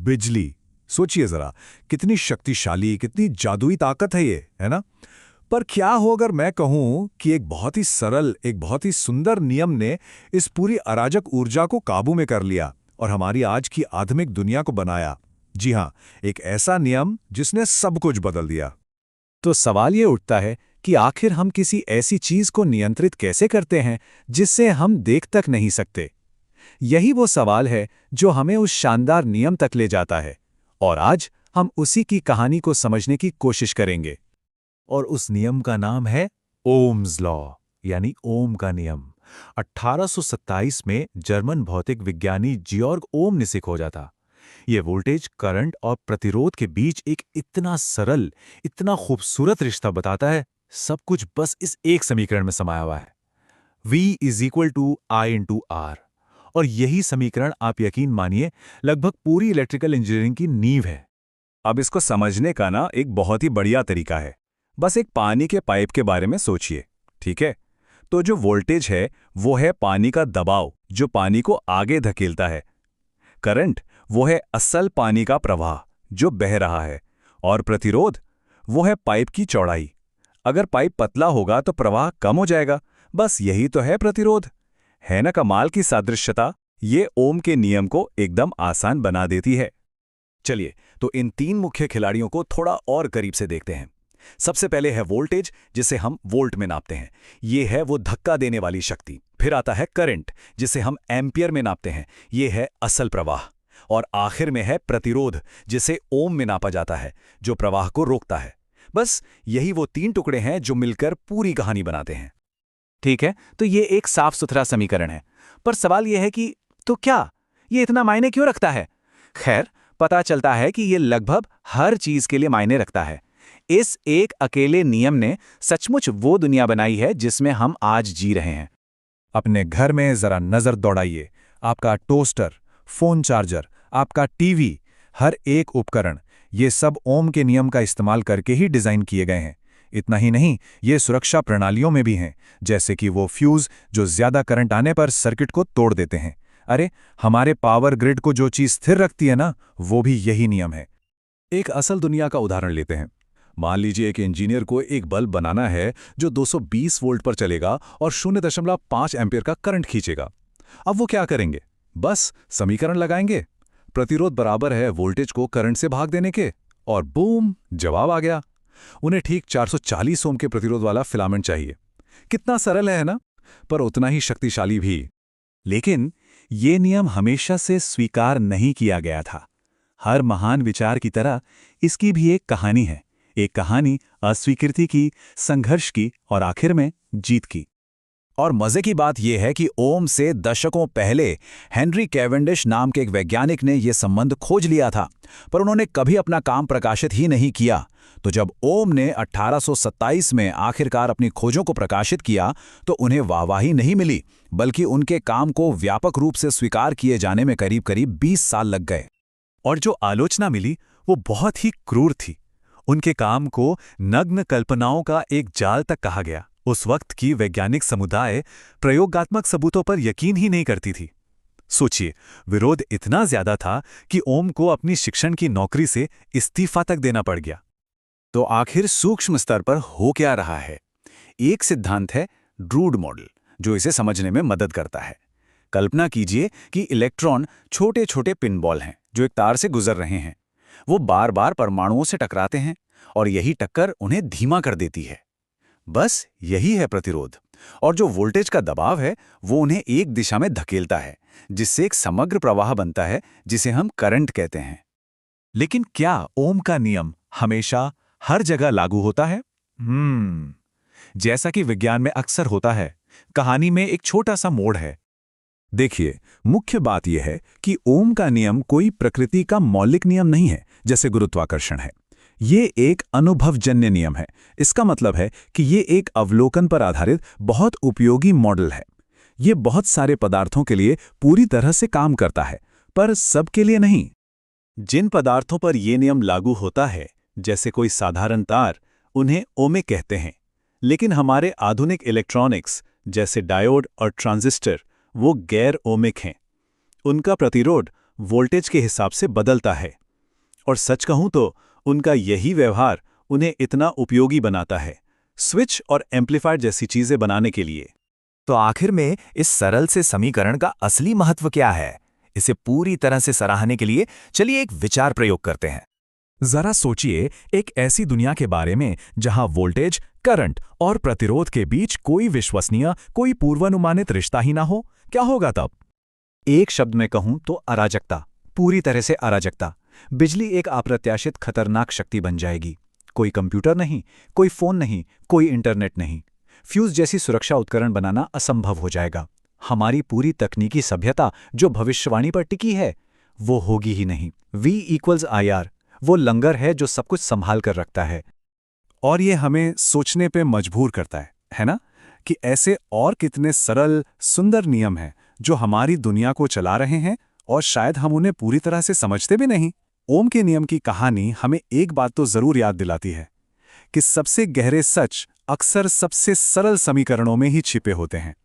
बिजली। सोचिए जरा, कितनी शक्तिशाली, कितनी जादुई ताकत है ये, है ना? पर क्या हो अगर मैं कहूं कि एक बहुत ही सरल, एक बहुत ही सुंदर नियम ने इस पूरी अराजक ऊर्जा को काबू में कर लिया और हमारी आज की आधुनिक दुनिया को बनाया। जी हां, एक ऐसा नियम जिसने सब कुछ बदल दिया। तो सवाल ये उठता है कि आखिर हम किसी ऐसी चीज को नियंत्रित कैसे करते हैं जिससे हम देख तक नहीं सकते। यही वो सवाल है जो हमें उस शानदार नियम तक ले जाता है, और आज हम उसी की कहानी को समझने की कोशिश करेंगे। और उस नियम का नाम है ओम्स लॉ, यानी ओम का नियम। 1827 में जर्मन भौतिक विज्ञानी जियोर्ग ओम ने खोजा था। ये वोल्टेज, करंट और प्रतिरोध के बीच एक इतना सरल, इतना खूबसूरत रिश्ता बताता है। सब कुछ बस इस एक समीकरण में समाया हुआ है, V is equal to I into R. और यही समीकरण, आप यकीन मानिए, लगभग पूरी इलेक्ट्रिकल इंजीनियरिंग की नींव है। अब इसको समझने का ना एक बहुत ही बढ़िया तरीका है। बस एक पानी के पाइप के बारे में सोचिए, ठीक है? तो जो वोल्टेज है वो है पानी का दबाव जो पानी को आगे धकेलता है। करंट वो है असल पानी का प्रवाह जो बह रहा है। और प्रतिरोध वो है पाइप की चौड़ाई। अगर पाइप पतला होगा तो प्रवाह कम हो जाएगा। बस यही तो है प्रतिरोध। है ना कमाल की सादृश्यता? ये ओम के नियम को एकदम आसान बना देती है। चलिए, तो इन तीन मुख्य खिलाड़ियों को थोड़ा और करीब से देखते हैं। सबसे पहले है वोल्टेज, जिसे हम वोल्ट में नापते हैं। ये है वो धक्का देने वाली शक्ति। फिर आता है करंट, जिसे हम एम्पियर में नापते हैं। ये है असल प्रवाह। और आखिर में है प्रतिरोध, जिसे ओम में नापा जाता है, जो प्रवाह को रोकता है। बस यही वो तीन टुकड़े हैं जो मिलकर पूरी कहानी बनाते हैं। ठीक है, तो ये एक साफ सुथरा समीकरण है। पर सवाल यह है कि तो क्या ये इतना मायने क्यों रखता है? खैर, पता चलता है कि ये लगभग हर चीज के लिए मायने रखता है। इस एक अकेले नियम ने सचमुच वो दुनिया बनाई है जिसमें हम आज जी रहे हैं। अपने घर में जरा नजर दौड़ाइए। आपका टोस्टर, फोन चार्जर, आपका टीवी, हर एक उपकरण, ये सब ओम के नियम का इस्तेमाल करके ही डिजाइन किए गए हैं। इतना ही नहीं, ये सुरक्षा प्रणालियों में भी हैं, जैसे कि वो फ्यूज जो ज्यादा करंट आने पर सर्किट को तोड़ देते हैं। अरे, हमारे पावर ग्रिड को जो चीज स्थिर रखती है ना, वो भी यही नियम है। एक असल दुनिया का उदाहरण लेते हैं। मान लीजिए एक इंजीनियर को एक बल्ब बनाना है जो 220 वोल्ट पर चलेगा और 0.5 एम्पीयर का करंट खींचेगा। अब वो क्या करेंगे? बस समीकरण लगाएंगे। प्रतिरोध बराबर है वोल्टेज को करंट से भाग देने के, और बूम, जवाब आ गया। उन्हें ठीक 440 ओम के प्रतिरोध वाला फिलामेंट चाहिए। कितना सरल है ना? पर उतना ही शक्तिशाली भी। लेकिन ये नियम हमेशा से स्वीकार नहीं किया गया था। हर महान विचार की तरह इसकी भी एक कहानी है। एक कहानी अस्वीकृति की, संघर्ष की और आखिर में जीत की। और मजे की बात यह है कि ओम से दशकों पहले हेनरी कैवेंडिश नाम के एक वैज्ञानिक ने यह संबंध खोज लिया था, पर उन्होंने कभी अपना काम प्रकाशित ही नहीं किया। तो जब ओम ने 1827 में आखिरकार अपनी खोजों को प्रकाशित किया तो उन्हें वाहवाही नहीं मिली, बल्कि उनके काम को व्यापक रूप से स्वीकार किए जाने में करीब करीब 20 साल लग गए। और जो आलोचना मिली वो बहुत ही क्रूर थी। उनके काम को नग्न कल्पनाओं का एक जाल तक कहा गया। उस वक्त की वैज्ञानिक समुदाय प्रयोगात्मक सबूतों पर यकीन ही नहीं करती थी। सोचिए, विरोध इतना ज्यादा था कि ओम को अपनी शिक्षण की नौकरी से इस्तीफा तक देना पड़ गया। तो आखिर सूक्ष्म स्तर पर हो क्या रहा है? एक सिद्धांत है ड्रूड मॉडल, जो इसे समझने में मदद करता है। कल्पना कीजिए कि इलेक्ट्रॉन छोटे छोटे पिनबॉल हैं जो एक तार से गुजर रहे हैं। वो बार बार परमाणुओं से टकराते हैं और यही टक्कर उन्हें धीमा कर देती है। बस यही है प्रतिरोध। और जो वोल्टेज का दबाव है वो उन्हें एक दिशा में धकेलता है, जिससे एक समग्र प्रवाह बनता है जिसे हम करंट कहते हैं। लेकिन क्या ओम का नियम हमेशा हर जगह लागू होता है? जैसा कि विज्ञान में अक्सर होता है, कहानी में एक छोटा सा मोड़ है। देखिए, मुख्य बात यह है कि ओम का नियम कोई प्रकृति का मौलिक नियम नहीं है जैसे गुरुत्वाकर्षण है। ये एक अनुभवजन्य नियम है। इसका मतलब है कि ये एक अवलोकन पर आधारित बहुत उपयोगी मॉडल है। ये बहुत सारे पदार्थों के लिए पूरी तरह से काम करता है, पर सबके लिए नहीं। जिन पदार्थों पर यह नियम लागू होता है, जैसे कोई साधारण तार, उन्हें ओमिक कहते हैं। लेकिन हमारे आधुनिक इलेक्ट्रॉनिक्स जैसे डायोड और ट्रांजिस्टर वो गैर ओमिक हैं। उनका प्रतिरोध वोल्टेज के हिसाब से बदलता है। और सच कहूं तो उनका यही व्यवहार उन्हें इतना उपयोगी बनाता है, स्विच और एम्पलीफायर जैसी चीजें बनाने के लिए। तो आखिर में इस सरल से समीकरण का असली महत्व क्या है? इसे पूरी तरह से सराहने के लिए चलिए एक विचार प्रयोग करते हैं। जरा सोचिए एक ऐसी दुनिया के बारे में जहां वोल्टेज, करंट और प्रतिरोध के बीच कोई विश्वसनीय, कोई पूर्वानुमानित रिश्ता ही ना हो। क्या होगा तब? एक शब्द में कहूं तो अराजकता, पूरी तरह से अराजकता। बिजली एक अप्रत्याशित खतरनाक शक्ति बन जाएगी। कोई कंप्यूटर नहीं, कोई फोन नहीं, कोई इंटरनेट नहीं। फ्यूज जैसी सुरक्षा उपकरण बनाना असंभव हो जाएगा। हमारी पूरी तकनीकी सभ्यता जो भविष्यवाणी पर टिकी है, वो होगी ही नहीं। V=IR, वो लंगर है जो सब कुछ संभाल कर रखता है। और ये हमें सोचने पे मजबूर करता है ना? कि ऐसे और कितने सरल, सुंदर नियम हैं जो हमारी दुनिया को चला रहे हैं और शायद हम उन्हें पूरी तरह से समझते भी नहीं। ओम के नियम की कहानी हमें एक बात तो जरूर याद दिलाती है कि सबसे गहरे सच अक्सर सबसे सरल समीकरणों में ही छिपे होते हैं।